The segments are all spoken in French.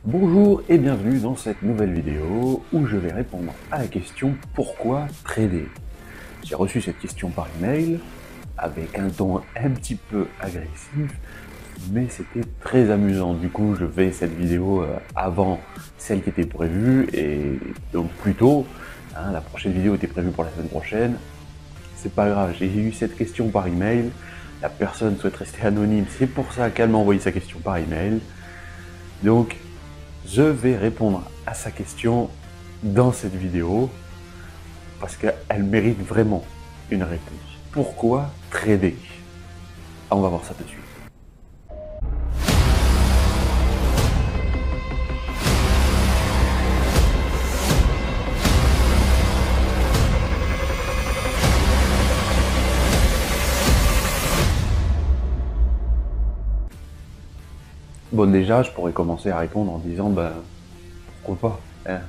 Bonjour et bienvenue dans cette nouvelle vidéo où je vais répondre à la question pourquoi trader. J'ai reçu cette question par email avec un ton un petit peu agressif, mais c'était très amusant. Du coup, je fais cette vidéo avant celle qui était prévue et donc plus tôt. La prochaine vidéo était prévue pour la semaine prochaine. C'est pas grave, j'ai eu cette question par email. La personne souhaite rester anonyme, c'est pour ça qu'elle m'a envoyé sa question par email. Donc, je vais répondre à sa question dans cette vidéo parce qu'elle mérite vraiment une réponse. Pourquoi trader? On va voir ça tout de suite. Bon, déjà, je pourrais commencer à répondre en disant, pourquoi pas, hein?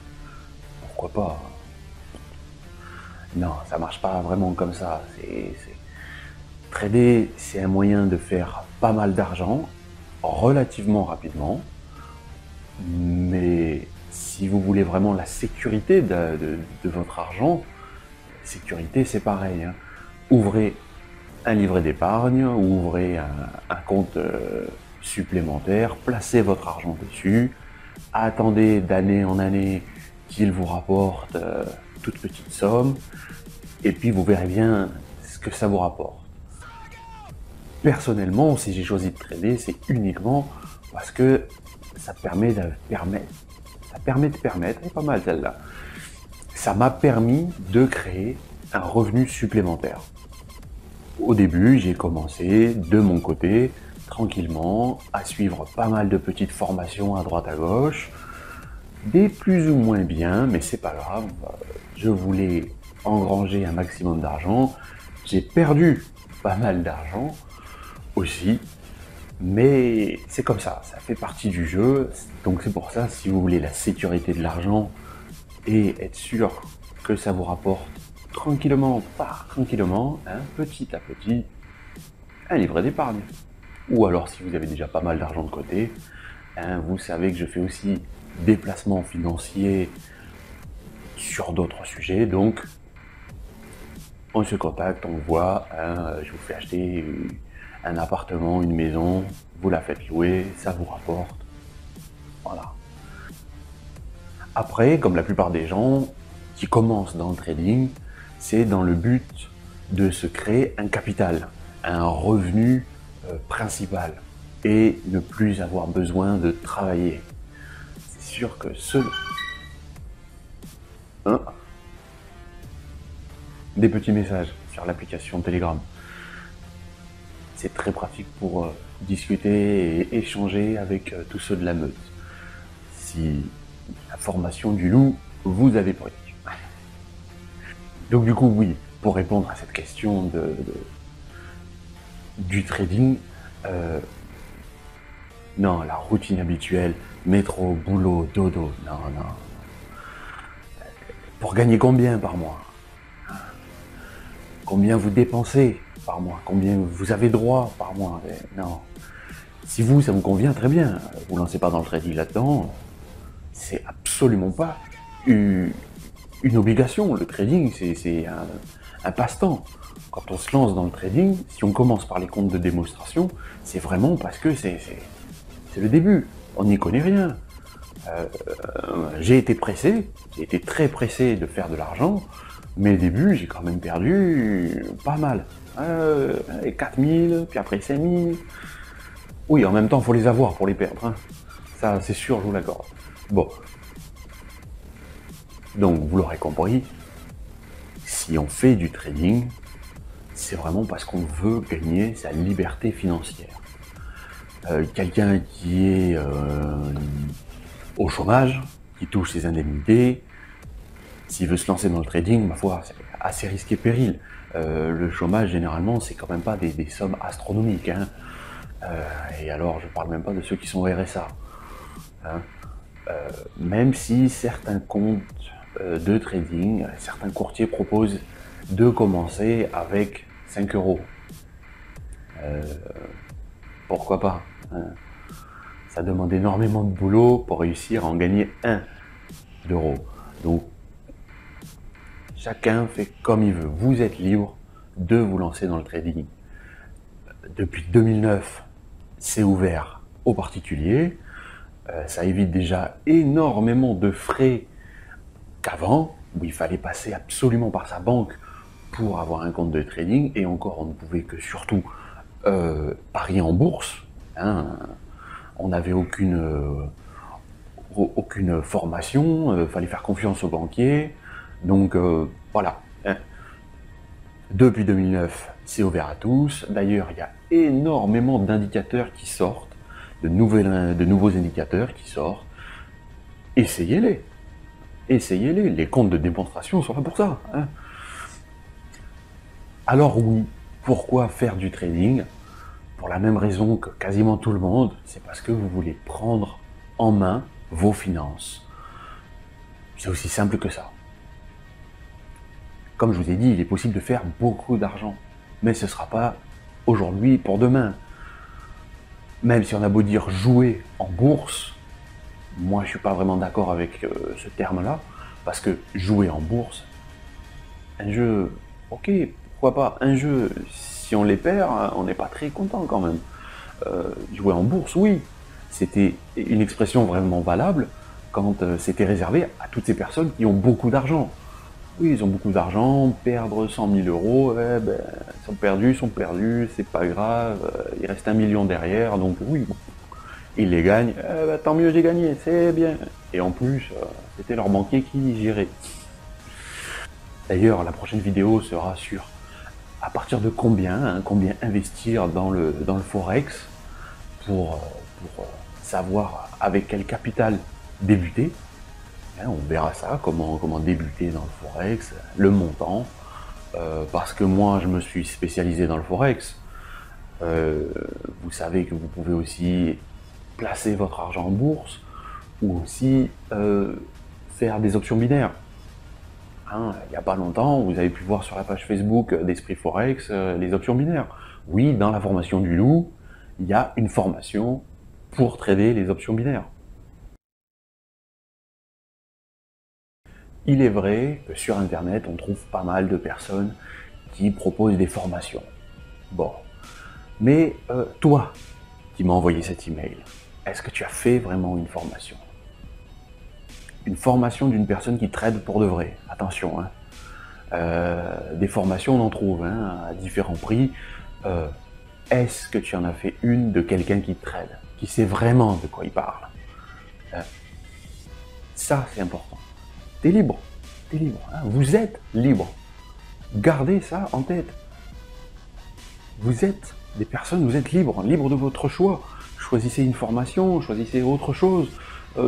Pourquoi pas? Non, ça marche pas vraiment comme ça. Trader, c'est un moyen de faire pas mal d'argent relativement rapidement, mais si vous voulez vraiment la sécurité de votre argent, sécurité c'est pareil, hein. Ouvrez un livret d'épargne, ouvrez un compte supplémentaire, placez votre argent dessus, attendez d'année en année qu'il vous rapporte toute petite somme, et puis vous verrez bien ce que ça vous rapporte. Personnellement, si j'ai choisi de trader, c'est uniquement parce que ça permet de permettre, pas mal celle-là, ça m'a permis de créer un revenu supplémentaire. Au début, j'ai commencé de mon côté, tranquillement, à suivre pas mal de petites formations à droite à gauche, des plus ou moins bien, mais c'est pas grave, je voulais engranger un maximum d'argent, j'ai perdu pas mal d'argent aussi, mais c'est comme ça fait partie du jeu, donc c'est pour ça, si vous voulez la sécurité de l'argent et être sûr que ça vous rapporte tranquillement, tranquillement, petit à petit, un livret d'épargne. Ou alors si vous avez déjà pas mal d'argent de côté, vous savez que je fais aussi des placements financiers sur d'autres sujets, donc on se contacte, on voit, je vous fais acheter un appartement, une maison, vous la faites louer, ça vous rapporte, voilà. Après, comme la plupart des gens qui commencent dans le trading, c'est dans le but de se créer un capital, un revenu principal et ne plus avoir besoin de travailler. C'est sûr que des petits messages sur l'application Telegram. C'est très pratique pour discuter et échanger avec tous ceux de la meute. Si la formation du loup vous avez pris. Donc du coup, oui, pour répondre à cette question du trading, non, la routine habituelle, métro, boulot, dodo, non. Pour gagner combien par mois? Combien vous dépensez par mois? Combien vous avez droit par mois? Non. Si vous, ça vous convient, très bien. Vous lancez pas dans le trading là-dedans. C'est absolument pas une obligation. Le trading, c'est un passe-temps. Quand on se lance dans le trading, si on commence par les comptes de démonstration, c'est vraiment parce que c'est le début. On n'y connaît rien. J'ai été très pressé de faire de l'argent, mais au début, j'ai quand même perdu pas mal. 4000, puis après 5000. Oui, en même temps, il faut les avoir pour les perdre, hein. Ça, c'est sûr, je vous l'accorde. Bon. Donc, vous l'aurez compris, si on fait du trading, c'est vraiment parce qu'on veut gagner sa liberté financière. Quelqu'un qui est au chômage, qui touche ses indemnités, s'il veut se lancer dans le trading, ma foi, c'est assez risqué péril. Le chômage, généralement, c'est quand même pas des sommes astronomiques, hein. Et alors, je parle même pas de ceux qui sont au RSA. Hein. Même si certains comptes de trading, certains courtiers proposent de commencer avec 5 euros. Pourquoi pas, hein. Ça demande énormément de boulot pour réussir à en gagner 1 d'euros. Donc, chacun fait comme il veut. Vous êtes libre de vous lancer dans le trading. Depuis 2009, c'est ouvert aux particuliers. Ça évite déjà énormément de frais qu'avant, où il fallait passer absolument par sa banque pour avoir un compte de trading. Et encore, on ne pouvait que surtout parier en bourse. Hein. On n'avait aucune formation, fallait faire confiance aux banquiers. Donc voilà. Hein. Depuis 2009, c'est ouvert à tous. D'ailleurs, il y a énormément d'indicateurs qui sortent, de nouveaux indicateurs qui sortent. Essayez-les. Essayez-les. Les comptes de démonstration sont là pour ça. Hein. Alors oui, pourquoi faire du trading? Pour la même raison que quasiment tout le monde, c'est parce que vous voulez prendre en main vos finances. C'est aussi simple que ça. Comme je vous ai dit, il est possible de faire beaucoup d'argent, mais ce ne sera pas aujourd'hui pour demain. Même si on a beau dire jouer en bourse, moi je ne suis pas vraiment d'accord avec ce terme-là, parce que jouer en bourse, un jeu, ok, pourquoi pas, un jeu, si on les perd, on n'est pas très content quand même. Jouer en bourse, oui, c'était une expression vraiment valable quand c'était réservé à toutes ces personnes qui ont beaucoup d'argent. Oui, ils ont beaucoup d'argent, perdre 100 000 euros, ils sont perdus, c'est pas grave, il reste 1 million derrière, donc oui, bon, ils les gagnent, tant mieux j'ai gagné, c'est bien. Et en plus, c'était leur banquier qui gérait. D'ailleurs, la prochaine vidéo sera sur à partir de combien investir dans le Forex pour savoir avec quel capital débuter. On verra ça, comment débuter dans le Forex, le montant, parce que moi je me suis spécialisé dans le Forex. Vous savez que vous pouvez aussi placer votre argent en bourse ou aussi faire des options binaires. Hein, il n'y a pas longtemps, vous avez pu voir sur la page Facebook d'Esprit Forex les options binaires. Oui, dans la formation du loup, il y a une formation pour trader les options binaires. Il est vrai que sur Internet, on trouve pas mal de personnes qui proposent des formations. Bon. Mais toi, qui m'as envoyé cet email, est-ce que tu as fait vraiment une formation? Une formation d'une personne qui trade pour de vrai. Attention, hein. Des formations, on en trouve hein, à différents prix. Est-ce que tu en as fait une de quelqu'un qui trade, qui sait vraiment de quoi il parle? Ça, c'est important. T'es libre, hein. Vous êtes libre. Gardez ça en tête. Vous êtes des personnes, vous êtes libres de votre choix. Choisissez une formation, choisissez autre chose,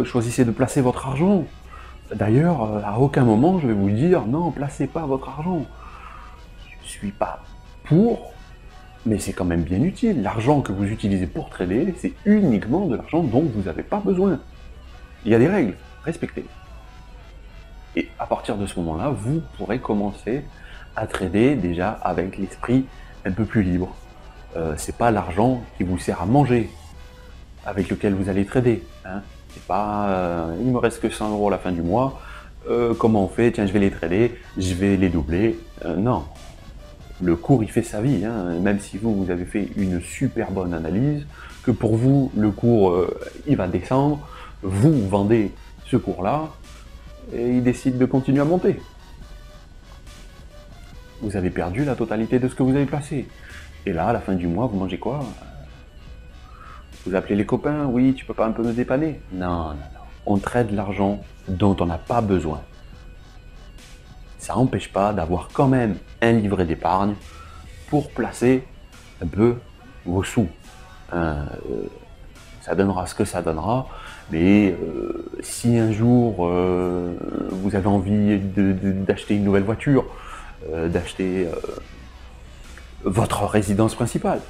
choisissez de placer votre argent. D'ailleurs, à aucun moment je vais vous dire non, placez pas votre argent. Je ne suis pas pour, mais c'est quand même bien utile. L'argent que vous utilisez pour trader, c'est uniquement de l'argent dont vous n'avez pas besoin. Il y a des règles, respectez. Et à partir de ce moment-là, vous pourrez commencer à trader déjà avec l'esprit un peu plus libre. C'est pas l'argent qui vous sert à manger avec lequel vous allez trader. Hein. C'est pas il me reste que 100 euros à la fin du mois, comment on fait? Tiens, je vais les trader, je vais les doubler. Non. Le cours il fait sa vie, hein. Même si vous avez fait une super bonne analyse, que pour vous le cours il va descendre, vous vendez ce cours-là, et il décide de continuer à monter. Vous avez perdu la totalité de ce que vous avez placé. Et là, à la fin du mois, vous mangez quoi? Vous appelez les copains, oui, tu peux pas un peu me dépanner? Non. On trade l'argent dont on n'a pas besoin. Ça n'empêche pas d'avoir quand même un livret d'épargne pour placer un peu vos sous. Ça donnera ce que ça donnera, mais si un jour vous avez envie d'acheter une nouvelle voiture, d'acheter votre résidence principale,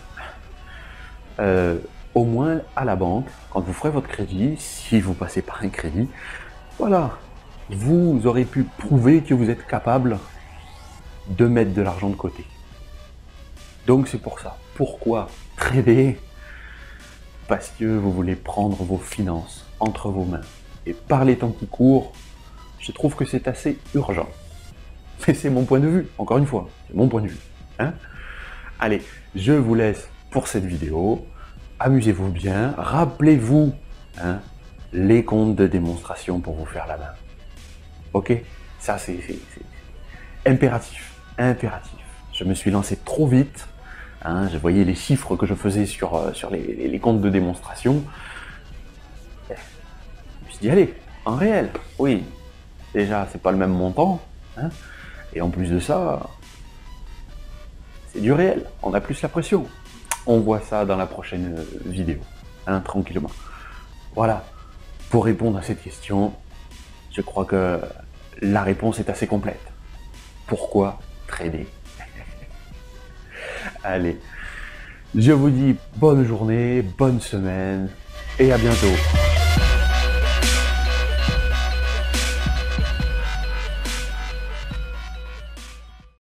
au moins à la banque, quand vous ferez votre crédit, si vous passez par un crédit, voilà, vous aurez pu prouver que vous êtes capable de mettre de l'argent de côté. Donc c'est pour ça. Pourquoi trader? parce que vous voulez prendre vos finances entre vos mains. Et par les temps qui courent, je trouve que c'est assez urgent. Mais c'est mon point de vue, encore une fois, c'est mon point de vue. Hein? Allez, je vous laisse pour cette vidéo. Amusez-vous bien, rappelez-vous les comptes de démonstration pour vous faire la main. Ok? Ça c'est impératif, impératif. Je me suis lancé trop vite. Je voyais les chiffres que je faisais sur les comptes de démonstration. Je me suis dit, allez, en réel, oui, déjà, c'est pas le même montant. Et en plus de ça, c'est du réel. On a plus la pression. On voit ça dans la prochaine vidéo, tranquillement. Voilà, pour répondre à cette question, je crois que la réponse est assez complète. Pourquoi trader? Allez, je vous dis bonne journée, bonne semaine et à bientôt.